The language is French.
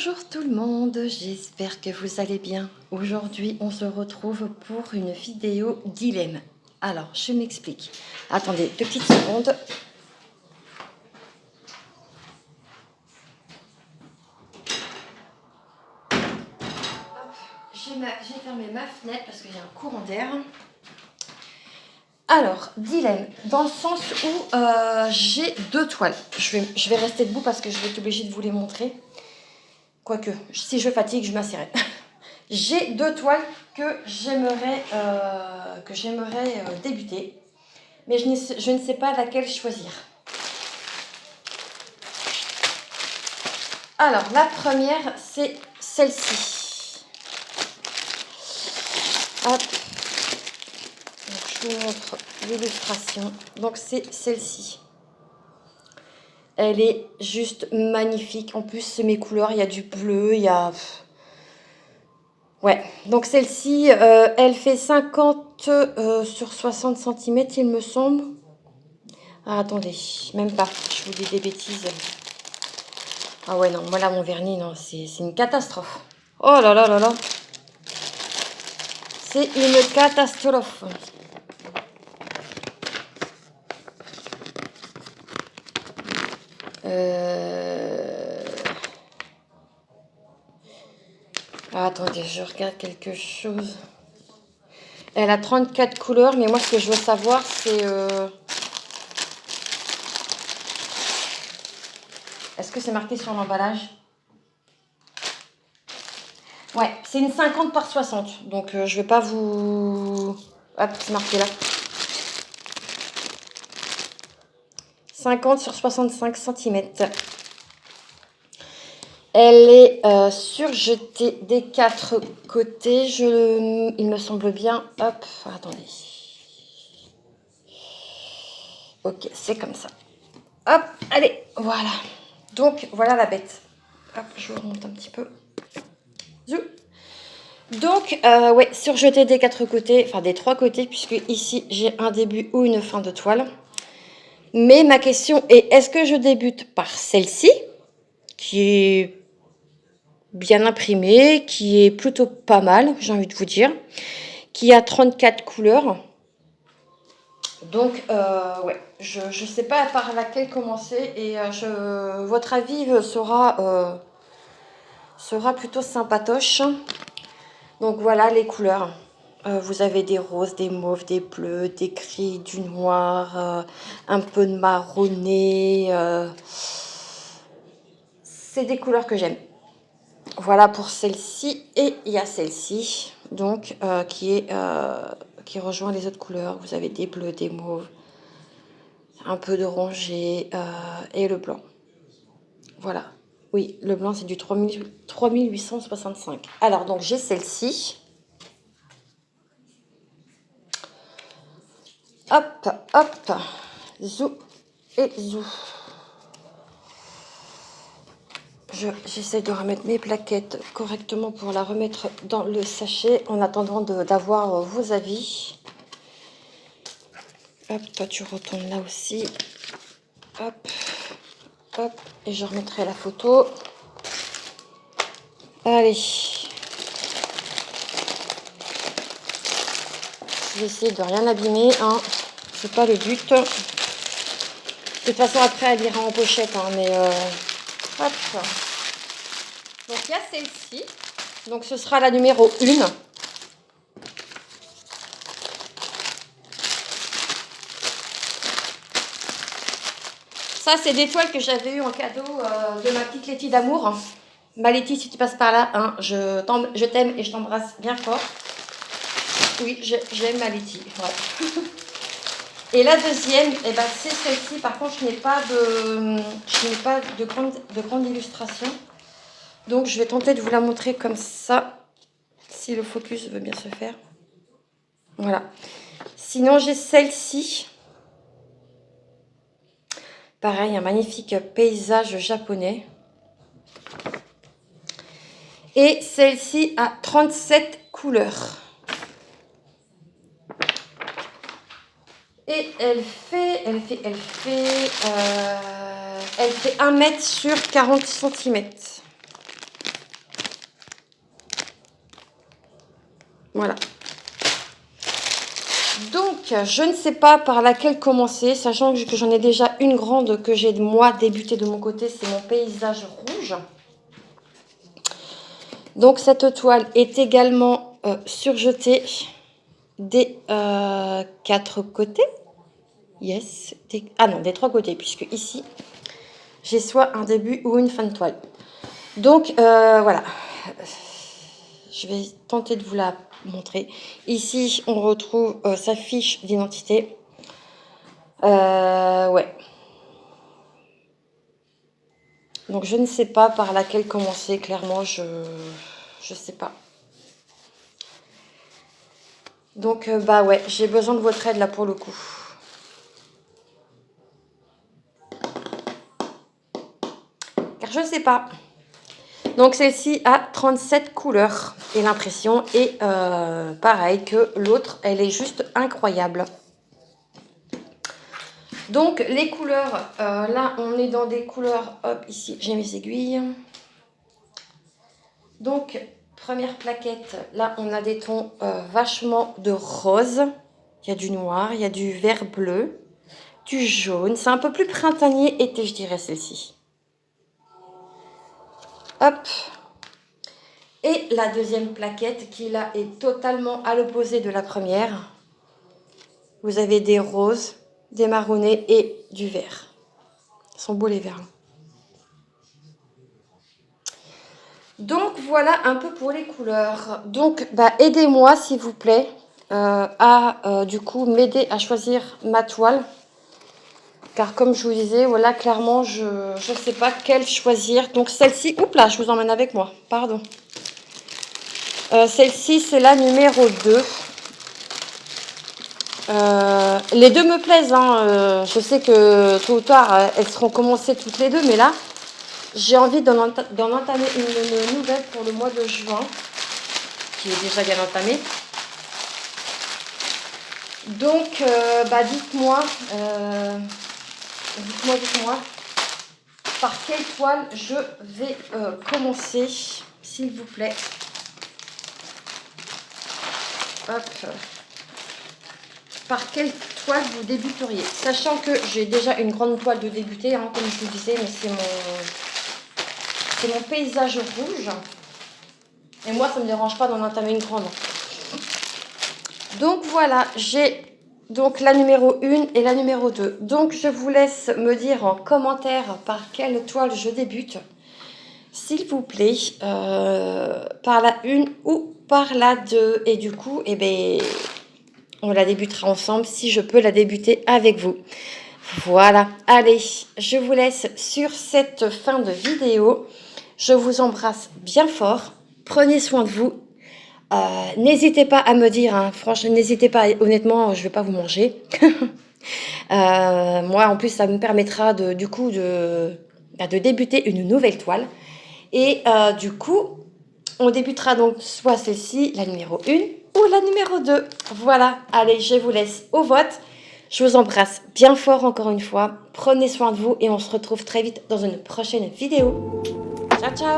Bonjour tout le monde, j'espère que vous allez bien. Aujourd'hui, on se retrouve pour une vidéo dilemme. Alors, je m'explique. Attendez 2 petites secondes. J'ai fermé ma fenêtre parce qu'il y a un courant d'air. Alors, dilemme, dans le sens où j'ai 2 toiles. Je vais rester debout parce que je vais être obligée de vous les montrer. Quoique, si je fatigue, je m'assirai. J'ai 2 toiles que j'aimerais débuter, mais je ne sais pas laquelle choisir. Alors, la première, c'est celle-ci. Hop. Donc, je vous montre l'illustration. Donc, c'est celle-ci. Elle est juste magnifique. En plus, c'est mes couleurs. Il y a du bleu, il y a... Ouais, donc celle-ci, elle fait 50 sur 60 cm, il me semble. Ah, attendez, même pas, je vous dis des bêtises. Ah ouais, non, voilà mon vernis, non, c'est une catastrophe. Oh là là là là. C'est une catastrophe. Ah, attendez, je regarde quelque chose. Elle a 34 couleurs, mais moi, ce que je veux savoir, c'est... Est-ce que c'est marqué sur l'emballage? Ouais, c'est une 50 par 60. Donc, je vais pas vous... Hop, c'est marqué là. 50 sur 65 cm. Elle est surjetée des 4 côtés. Il me semble bien. Hop, attendez. Ok, c'est comme ça. Hop, allez, voilà. Donc, voilà la bête. Hop, je vous remonte un petit peu. Donc, ouais, surjetée des 4 côtés, enfin des 3 côtés, puisque ici, j'ai un début ou une fin de toile. Mais ma question est, est-ce que je débute par celle-ci, qui est bien imprimée, qui est plutôt pas mal, j'ai envie de vous dire, qui a 34 couleurs. Donc, ouais, je ne sais pas par laquelle commencer et votre avis sera plutôt sympatoche. Donc, voilà les couleurs. Vous avez des roses, des mauves, des bleus, des gris, du noir, un peu de marronné. C'est des couleurs que j'aime. Voilà pour celle-ci. Et il y a celle-ci, donc, qui rejoint les autres couleurs. Vous avez des bleus, des mauves, un peu d'orangé et le blanc. Voilà. Oui, le blanc, c'est du 3865. Alors, donc, j'ai celle-ci. Hop, hop. Zou et zou. J'essaie de remettre mes plaquettes correctement pour la remettre dans le sachet en attendant d'avoir vos avis. Hop, toi tu retournes là aussi. Hop, hop, et je remettrai la photo. Allez. Je vais essayer de rien abîmer, hein. C'est pas le but. De toute façon, après, elle ira en pochette, hein, mais hop. Donc, il y a celle-ci. Donc, ce sera la numéro 1. Ça, c'est des toiles que j'avais eues en cadeau de ma petite Letty d'amour. Ma Letty, si tu passes par là, hein, je t'aime et je t'embrasse bien fort. Oui, j'aime ma Letty. Ouais. Et la deuxième, eh ben, c'est celle-ci. Par contre, je n'ai pas de grande illustration. Donc, je vais tenter de vous la montrer comme ça, si le focus veut bien se faire. Voilà. Sinon, j'ai celle-ci. Pareil, un magnifique paysage japonais. Et celle-ci a 37 couleurs. Et elle fait 1 mètre sur 40 cm. Voilà. Donc, je ne sais pas par laquelle commencer, sachant que j'en ai déjà une grande que j'ai moi débutée de mon côté, c'est mon paysage rouge. Donc, cette toile est également surjetée des 4 côtés. Yes. Ah non, des 3 côtés, puisque ici, j'ai soit un début ou une fin de toile. Donc, voilà. Je vais tenter de vous la montrer. Ici, on retrouve sa fiche d'identité. Ouais. Donc, je ne sais pas par laquelle commencer. Clairement, je sais pas. Donc, bah ouais, j'ai besoin de votre aide là pour le coup. Car je ne sais pas. Donc, celle-ci a 37 couleurs. Et l'impression est pareil que l'autre. Elle est juste incroyable. Donc, les couleurs, là, on est dans des couleurs, hop, ici, j'ai mes aiguilles. Donc, première plaquette, là, on a des tons vachement de rose. Il y a du noir, il y a du vert bleu, du jaune. C'est un peu plus printanier été, je dirais, celle-ci. Hop. Et la deuxième plaquette, qui, là, est totalement à l'opposé de la première. Vous avez des roses, des marronnés et du vert. Ils sont beaux, les verts. Donc, voilà un peu pour les couleurs. Donc, bah, aidez-moi, s'il vous plaît, à, du coup, m'aider à choisir ma toile. Car, comme je vous disais, voilà, clairement, je ne sais pas quelle choisir. Donc, celle-ci, oups là, je vous emmène avec moi, pardon. Celle-ci, c'est la numéro 2. Les deux me plaisent, hein. Je sais que tôt ou tard, elles seront commencées toutes les deux. Mais là, j'ai envie d'en entamer une nouvelle pour le mois de juin, qui est déjà bien entamée. Donc, bah, dites-moi, par quelle toile je vais commencer, s'il vous plaît. Hop. Par quelle toile vous débuteriez? Sachant que j'ai déjà une grande toile de débuter, hein, comme je vous disais, mais c'est mon paysage rouge. Et moi, ça ne me dérange pas d'en entamer une grande. Donc voilà, j'ai donc la numéro 1 et la numéro 2. Donc je vous laisse me dire en commentaire par quelle toile je débute. S'il vous plaît, par la 1 ou par la 2. Et du coup, eh ben, on la débutera ensemble si je peux la débuter avec vous. Voilà, allez, je vous laisse sur cette fin de vidéo. Je vous embrasse bien fort. Prenez soin de vous. N'hésitez pas à me dire, hein, franchement, n'hésitez pas, honnêtement, je ne vais pas vous manger. Moi, en plus, ça me permettra du coup de débuter une nouvelle toile. Et du coup, on débutera donc soit celle-ci, la numéro 1, ou la numéro 2. Voilà, allez, je vous laisse au vote. Je vous embrasse bien fort encore une fois. Prenez soin de vous et on se retrouve très vite dans une prochaine vidéo. Ciao, ciao!